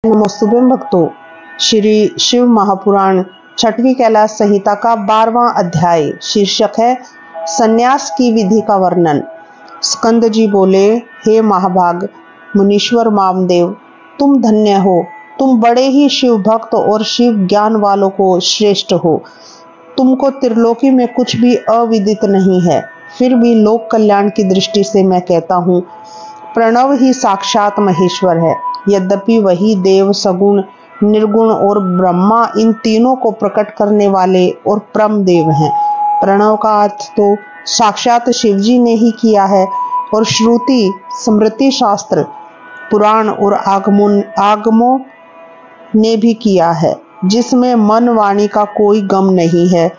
नमस्तुभ्यं भक्तों। श्री शिव महापुराण छठवीं कैलाश संहिता का 12वां अध्याय शीर्षक है संन्यास की विधि का वर्णन। स्कंद जी बोले, हे महाभाग मुनीश्वर वामदेव, तुम धन्य हो। तुम बड़े ही शिव भक्त और शिव ज्ञान वालों को श्रेष्ठ हो। तुमको त्रिलोकी में कुछ भी अविदित नहीं है। फिर भी लोक कल्याण की दृष्टि से मैं कहता हूँ, प्रणव ही साक्षात महेश्वर है। यद्यपि वही देव, सगुण, निर्गुण और ब्रह्मा इन तीनों को प्रकट करने वाले और परम देव हैं। प्रणव का अर्थ तो साक्षात शिवजी ने ही किया है और श्रुति, स्मृति, शास्त्र, पुराण और आगमों ने भी किया है, जिसमें मन वाणी का कोई गम नहीं है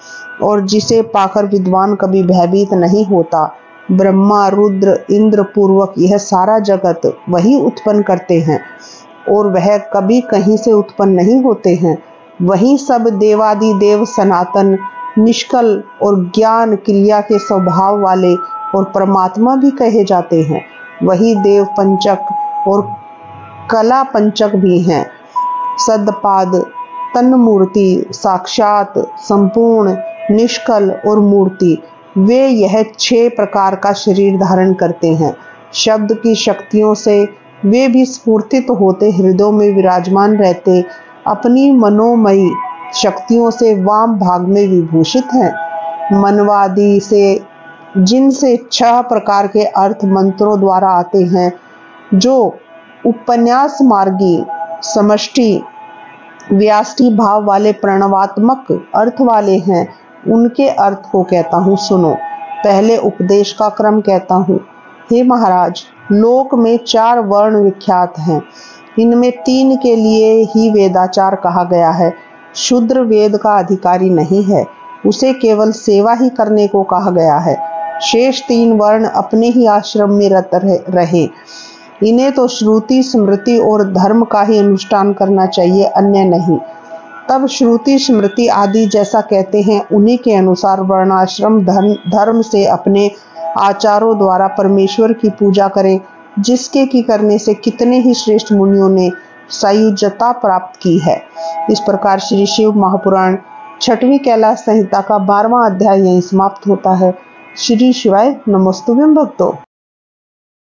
और जिसे पाकर विद्वान कभी भयभीत नहीं होता। ब्रह्मा, रुद्र, इंद्र पूर्वक यह सारा जगत वही उत्पन्न करते हैं और वह कभी कहीं से उत्पन्न नहीं होते हैं। वही सब देवादि देव सनातन, निष्कल और ज्ञान क्रिया के स्वभाव वाले और परमात्मा भी कहे जाते हैं। वही देव पंचक और कला पंचक भी हैं। सदपाद, तन्मूर्ति, साक्षात, संपूर्ण, निष्कल और मूर्ति, वे यह 6 प्रकार का शरीर धारण करते हैं। शब्द की शक्तियों से वे भी स्फूर्तित होते हृदयों में विराजमान रहते, अपनी मनोमयी शक्तियों से वाम भाग में विभूषित हैं। मनवादी से जिनसे 6 प्रकार के अर्थ मंत्रों द्वारा आते हैं, जो उपन्यास मार्गी, समष्टि, व्याष्टि भाव वाले प्रणवात्मक अर्थ वाले हैं, उनके अर्थ को कहता हूँ, सुनो। पहले उपदेश का क्रम कहता हूँ। हे महाराज, लोक में 4 वर्ण विख्यात हैं। इनमें 3 के लिए ही वेदाचार कहा गया है। शूद्र वेद का अधिकारी नहीं है, उसे केवल सेवा ही करने को कहा गया है। शेष 3 वर्ण अपने ही आश्रम में रत रहे। इन्हें तो श्रुति, स्मृति और धर्म का ही अनुष्ठान करना चाहिए, अन्य नहीं। तब श्रुति, स्मृति आदि जैसा कहते हैं, उन्हीं के अनुसार वर्णाश्रम धर्म से अपने आचारों द्वारा परमेश्वर की पूजा करें, जिसके की करने से कितने ही श्रेष्ठ मुनियों ने सायुज्यता प्राप्त की है। इस प्रकार श्री शिव महापुराण छठवीं कैलाश संहिता का 12वां अध्याय यहीं समाप्त होता है। श्री शिवाय नमस्तुभ्यं भक्तों।